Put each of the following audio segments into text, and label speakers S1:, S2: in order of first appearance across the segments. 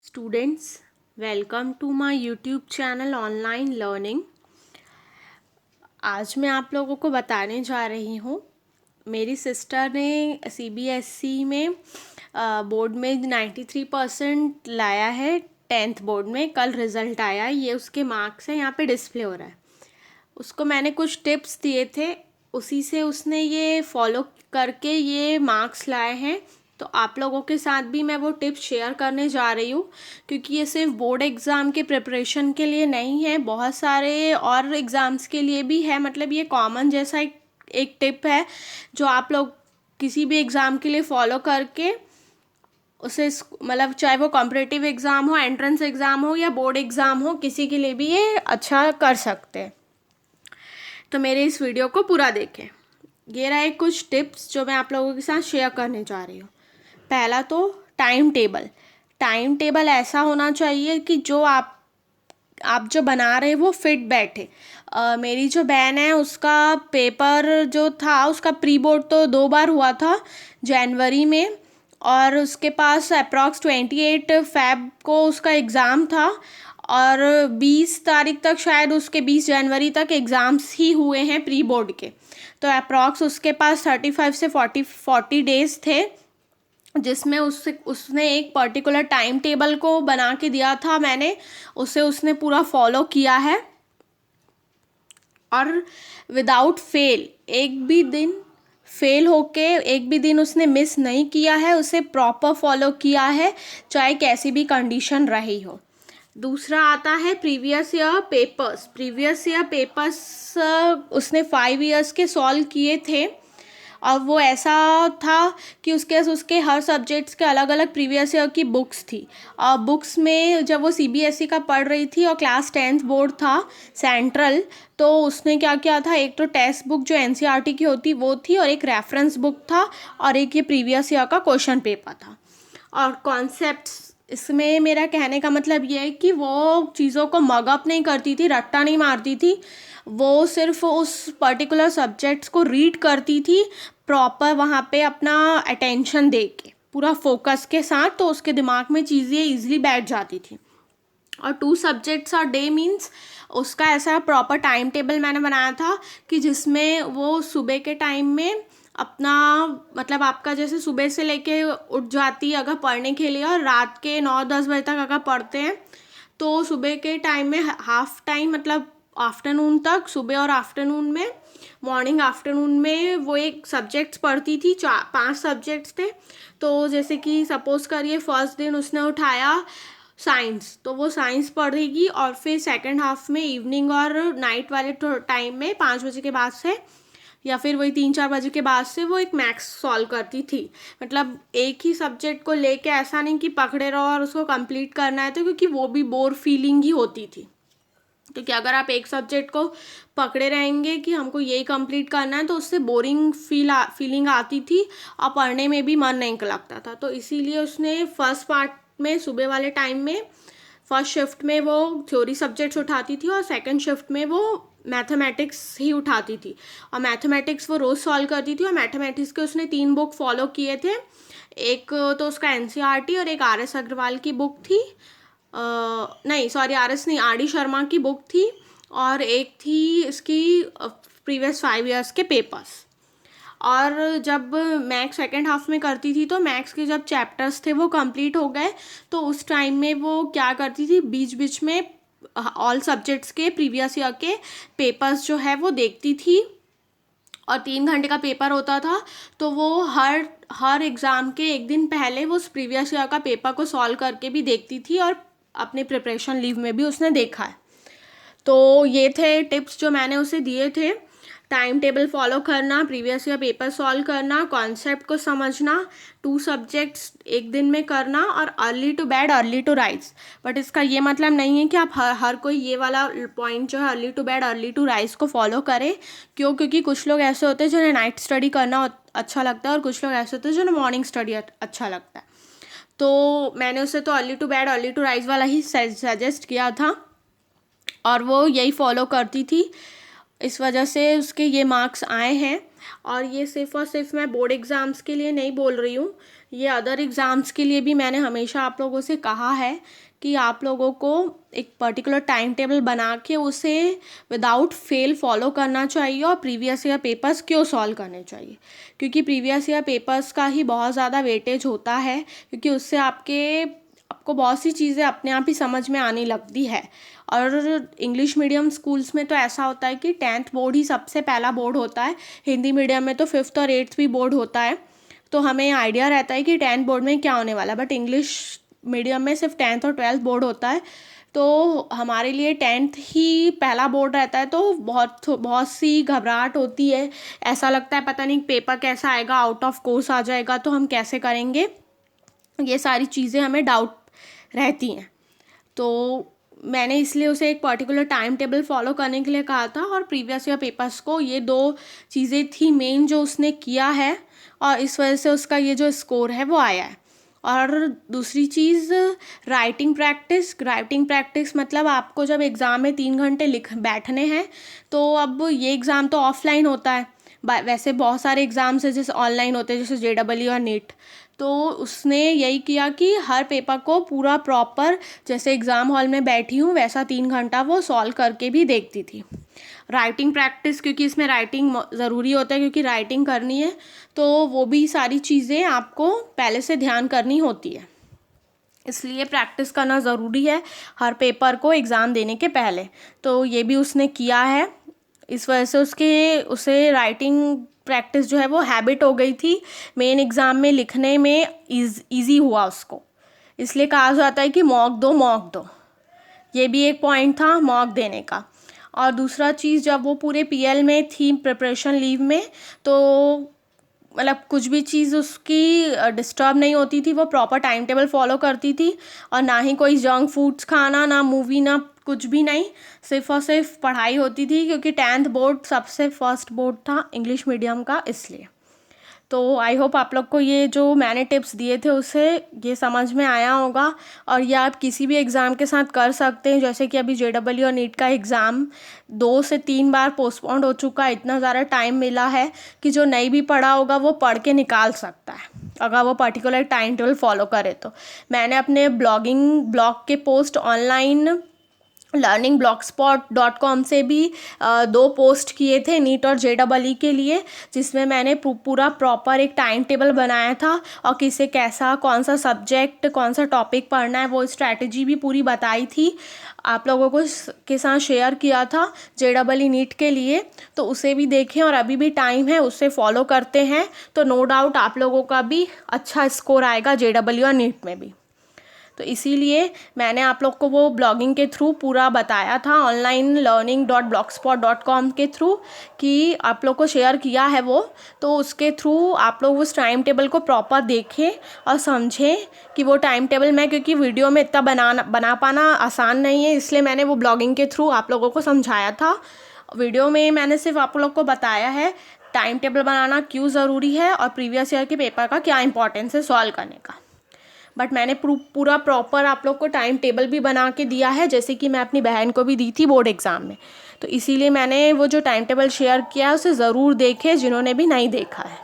S1: Students, welcome to my YouTube channel online learning. आज मैं आप लोगों को बताने जा रही हूँ, मेरी सिस्टर ने CBSE में बोर्ड में 93% लाया है। 10th बोर्ड में कल रिज़ल्ट आया, ये उसके मार्क्स हैं, यहाँ पे डिस्प्ले हो रहा है। उसको मैंने कुछ टिप्स दिए थे, उसी से उसने ये फॉलो करके ये मार्क्स लाए हैं। तो आप लोगों के साथ भी मैं वो टिप्स शेयर करने जा रही हूँ, क्योंकि ये सिर्फ बोर्ड एग्ज़ाम के प्रिपरेशन के लिए नहीं है, बहुत सारे और एग्ज़ाम्स के लिए भी है। मतलब ये कॉमन जैसा एक टिप है जो आप लोग किसी भी एग्ज़ाम के लिए फॉलो करके उसे मतलब चाहे वो कॉम्पिटिटिव एग्ज़ाम हो, एंट्रेंस एग्ज़ाम हो या बोर्ड एग्ज़ाम हो, किसी के लिए भी ये अच्छा कर सकते हैं। तो मेरे इस वीडियो को पूरा देखें। ये रहा कुछ टिप्स जो मैं आप लोगों के साथ शेयर करने जा रही हूँ। पहला तो टाइम टेबल ऐसा होना चाहिए कि जो आप जो बना रहे वो फिट बैठे। मेरी जो बहन है उसका पेपर जो था उसका प्री बोर्ड तो 2 बार हुआ था जनवरी में, और उसके पास अप्रॉक्स 28 फ़ेब को उसका एग्ज़ाम था, और 20 तारीख तक शायद उसके 20 जनवरी तक एग्ज़ाम्स ही हुए हैं प्री बोर्ड के। तो अप्रॉक्स उसके पास 35 से 40 डेज़ थे, जिसमें उसने एक पर्टिकुलर टाइम टेबल को बना के दिया था। मैंने उसने पूरा फॉलो किया है, और विदाउट फेल एक भी दिन फेल होके एक भी दिन उसने मिस नहीं किया है, उसे प्रॉपर फॉलो किया है, चाहे कैसी भी कंडीशन रही हो। दूसरा आता है प्रीवियस ईयर पेपर्स उसने 5 इयर्स के सॉल्व किए थे, और वो ऐसा था कि उसके हर सब्जेक्ट्स के अलग अलग प्रीवियस ईयर की बुक्स थी। और बुक्स में जब वो CBSE का पढ़ रही थी और क्लास 10th बोर्ड था सेंट्रल, तो उसने क्या किया था, एक तो टेक्स्ट बुक जो NCERT की होती वो थी, और एक रेफरेंस बुक था, और एक ये प्रीवियस ईयर का क्वेश्चन पेपर था। और कॉन्सेप्ट्स, इसमें मेरा कहने का मतलब ये है कि वो चीज़ों को मगअप नहीं करती थी, रट्टा नहीं मारती थी, वो सिर्फ उस पर्टिकुलर सब्जेक्ट्स को रीड करती थी प्रॉपर, वहाँ पे अपना अटेंशन दे के पूरा फोकस के साथ, तो उसके दिमाग में चीज़ें ईजिली बैठ जाती थी। और 2 सब्जेक्ट्स और डे मीन्स उसका ऐसा प्रॉपर टाइम टेबल मैंने बनाया था कि जिसमें वो सुबह के टाइम में अपना मतलब आपका जैसे सुबह से लेके उठ जाती है अगर पढ़ने के लिए, और रात के 9-10 बजे तक अगर पढ़ते हैं, तो सुबह के टाइम में हाफ टाइम मतलब आफ्टरनून तक, सुबह और आफ्टरनून में, मॉर्निंग आफ्टरनून में वो एक सब्जेक्ट्स पढ़ती थी। 5 सब्जेक्ट्स थे। तो जैसे कि सपोज़ करिए फर्स्ट दिन उसने उठाया साइंस, तो वो साइंस पढ़ेगी, और फिर सेकंड हाफ में इवनिंग और नाइट वाले टाइम में 5 बजे के बाद से या फिर वही 3-4 बजे के बाद से वो एक मैथ्स सॉल्व करती थी। मतलब एक ही सब्जेक्ट को लेके ऐसा नहीं कि पकड़े रहो और उसको कंप्लीट करना है, तो क्योंकि वो भी बोर फीलिंग ही होती थी। क्योंकि अगर आप एक सब्जेक्ट को पकड़े रहेंगे कि हमको यही कंप्लीट करना है, तो उससे बोरिंग फीलिंग आती थी, और पढ़ने में भी मन नहीं लगता था। तो इसीलिए उसने फर्स्ट पार्ट में सुबह वाले टाइम में फर्स्ट शिफ्ट में वो थ्योरी सब्जेक्ट्स उठाती थी, और सेकंड शिफ्ट में वो मैथमेटिक्स ही उठाती थी, और मैथमेटिक्स वो रोज़ सॉल्व करती थी। और मैथमेटिक्स के उसने 3 बुक फॉलो किए थे, एक तो उसका NCERT और एक RS अग्रवाल की बुक थी, नहीं सॉरी RS नहीं, RD शर्मा की बुक थी, और एक थी इसकी प्रीवियस 5 इयर्स के पेपर्स। और जब मैथ्स सेकेंड हाफ में करती थी, तो मैथ्स के जब चैप्टर्स थे वो कंप्लीट हो गए, तो उस टाइम में वो क्या करती थी, बीच बीच में ऑल सब्जेक्ट्स के प्रीवियस ईयर के पेपर्स जो है वो देखती थी। और 3 घंटे का पेपर होता था, तो वो हर एग्ज़ाम के एक दिन पहले वो उस प्रीवियस ईयर का पेपर को सॉल्व करके भी देखती थी, और अपने प्रिपरेशन लीव में भी उसने देखा है। तो ये थे टिप्स जो मैंने उसे दिए थे। टाइम टेबल फॉलो करना, प्रीवियस ईयर पेपर सॉल्व करना, कॉन्सेप्ट को समझना, 2 सब्जेक्ट्स एक दिन में करना, और early to bed early to rise. But इसका ये मतलब नहीं है कि आप हर कोई ये वाला पॉइंट जो है early to bed early to rise को फॉलो करें। क्योंकि कुछ लोग ऐसे होते हैं जिन्हें नाइट स्टडी करना अच्छा लगता है, और कुछ लोग ऐसे होते हैं जिन्हें मॉर्निंग स्टडी अच्छा लगता है। तो मैंने उसे तो early to bed early to rise वाला ही सजेस्ट किया था, और वो यही फॉलो करती थी, इस वजह से उसके ये मार्क्स आए हैं। और ये सिर्फ और सिर्फ मैं बोर्ड एग्ज़ाम्स के लिए नहीं बोल रही हूँ, ये अदर एग्ज़ाम्स के लिए भी मैंने हमेशा आप लोगों से कहा है कि आप लोगों को एक पर्टिकुलर टाइम टेबल बना के उसे विदाउट फेल फॉलो करना चाहिए और प्रीवियस ईयर पेपर्स क्यों सॉल्व करने चाहिए, क्योंकि प्रीवियस ईयर पेपर्स का ही बहुत ज़्यादा वेटेज होता है, क्योंकि उससे आपको बहुत सी चीज़ें अपने आप ही समझ में आने लगती है। और इंग्लिश मीडियम स्कूल्स में तो ऐसा होता है कि 10th बोर्ड ही सबसे पहला बोर्ड होता है, हिंदी मीडियम में तो 5th और 8th भी बोर्ड होता है, तो हमें आइडिया रहता है कि 10th बोर्ड में क्या होने वाला है। बट इंग्लिश मीडियम में सिर्फ 10th और 12th बोर्ड होता है, तो हमारे लिए 10th ही पहला बोर्ड रहता है, तो बहुत सी घबराहट होती है, ऐसा लगता है पता नहीं पेपर कैसा आएगा, आउट ऑफ कोर्स आ जाएगा तो हम कैसे करेंगे, ये सारी चीज़ें हमें डाउट रहती हैं। तो मैंने इसलिए उसे एक पर्टिकुलर टाइम टेबल फॉलो करने के लिए कहा था, और प्रीवियस ईयर पेपर्स को ये 2 चीज़ें थी मेन जो उसने किया है, और इस वजह से उसका ये जो स्कोर है वो आया है। और दूसरी चीज़ राइटिंग प्रैक्टिस मतलब आपको जब एग्ज़ाम में 3 घंटे बैठने हैं, तो अब ये एग्ज़ाम तो ऑफलाइन होता है, वैसे बहुत सारे एग्ज़ाम्स हैं जैसे ऑनलाइन होते हैं, जैसे JEE और नीट। तो उसने यही किया कि हर पेपर को पूरा प्रॉपर जैसे एग्ज़ाम हॉल में बैठी हूँ वैसा 3 घंटा वो सॉल्व करके भी देखती थी। राइटिंग प्रैक्टिस, क्योंकि इसमें राइटिंग ज़रूरी होता है, क्योंकि राइटिंग करनी है, तो वो भी सारी चीज़ें आपको पहले से ध्यान करनी होती है, इसलिए प्रैक्टिस करना ज़रूरी है हर पेपर को एग्ज़ाम देने के पहले। तो ये भी उसने किया है, इस वजह से उसे राइटिंग प्रैक्टिस जो है वो हैबिट हो गई थी, मेन एग्ज़ाम में लिखने में ईज़ी हुआ उसको, इसलिए कहा जाता है कि मॉक दो। ये भी एक पॉइंट था मॉक देने का। और दूसरा चीज़, जब वो पूरे PL में थी प्रिपरेशन लीव में, तो मतलब कुछ भी चीज़ उसकी डिस्टर्ब नहीं होती थी, वो प्रॉपर टाइम टेबल फॉलो करती थी, और ना ही कोई जंक फूड्स खाना, ना मूवी, ना कुछ भी नहीं, सिर्फ और सिर्फ पढ़ाई होती थी, क्योंकि 10th बोर्ड सबसे फर्स्ट बोर्ड था इंग्लिश मीडियम का, इसलिए। तो आई होप आप लोग को ये जो मैंने टिप्स दिए थे उससे ये समझ में आया होगा, और ये आप किसी भी एग्ज़ाम के साथ कर सकते हैं। जैसे कि अभी JEE और नीट का एग्ज़ाम 2 से 3 बार पोस्टपोन्ड हो चुका है, इतना ज़्यादा टाइम मिला है कि जो नहीं भी पढ़ा होगा वो पढ़ के निकाल सकता है, अगर वो पर्टिकुलर टाइम टेबल फॉलो करे। तो मैंने अपने ब्लॉग के पोस्ट ऑनलाइन learningblogspot.com से भी 2 पोस्ट किए थे नीट और JEE के लिए, जिसमें मैंने पूरा प्रॉपर एक टाइम टेबल बनाया था, और किसे कैसा कौन सा सब्जेक्ट कौन सा टॉपिक पढ़ना है वो स्ट्रैटेजी भी पूरी बताई थी, आप लोगों को के साथ शेयर किया था JEE नीट के लिए। तो उसे भी देखें, और अभी भी टाइम है, उससे फॉलो करते हैं तो नो डाउट आप लोगों का भी अच्छा स्कोर आएगा JEE और नीट में भी। तो इसीलिए मैंने आप लोग को वो ब्लॉगिंग के थ्रू पूरा बताया था, ऑनलाइन learning.blogspot.com के थ्रू, कि आप लोग को शेयर किया है वो, तो उसके थ्रू आप लोग उस टाइम टेबल को प्रॉपर देखें और समझें कि वो टाइम टेबल मैं, क्योंकि वीडियो में इतना बना पाना आसान नहीं है, इसलिए मैंने वो ब्लॉगिंग के थ्रू आप लोगों को समझाया था। वीडियो में मैंने सिर्फ आप लोग को बताया है टाइम टेबल बनाना क्यों ज़रूरी है, और प्रीवियस ईयर के पेपर का क्या इंपॉर्टेंस है सॉल्व करने का। बट मैंने पूरा प्रॉपर आप लोग को टाइम टेबल भी बना के दिया है, जैसे कि मैं अपनी बहन को भी दी थी बोर्ड एग्ज़ाम में। तो इसीलिए मैंने वो जो टाइम टेबल शेयर किया है उसे ज़रूर देखें जिन्होंने भी नहीं देखा है।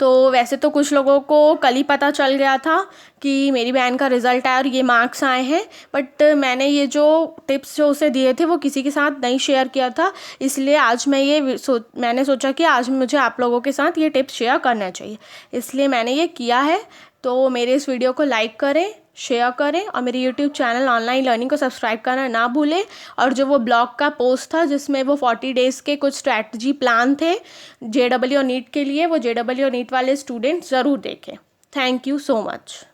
S1: तो वैसे तो कुछ लोगों को कल ही पता चल गया था कि मेरी बहन का रिज़ल्ट आया और ये मार्क्स आए हैं, बट मैंने ये जो टिप्स जो उसे दिए थे वो किसी के साथ नहीं शेयर किया था, इसलिए आज मैंने सोचा कि आज मुझे आप लोगों के साथ ये टिप्स शेयर करना चाहिए, इसलिए मैंने ये किया है। तो मेरे इस वीडियो को लाइक करें, शेयर करें, और मेरे YouTube चैनल ऑनलाइन लर्निंग को सब्सक्राइब करना ना भूलें। और जो वो ब्लॉग का पोस्ट था जिसमें वो 40 डेज़ के कुछ स्ट्रैटेजी प्लान थे JEE और नीट के लिए, वो JEE और नीट वाले स्टूडेंट्स ज़रूर देखें। Thank you so much.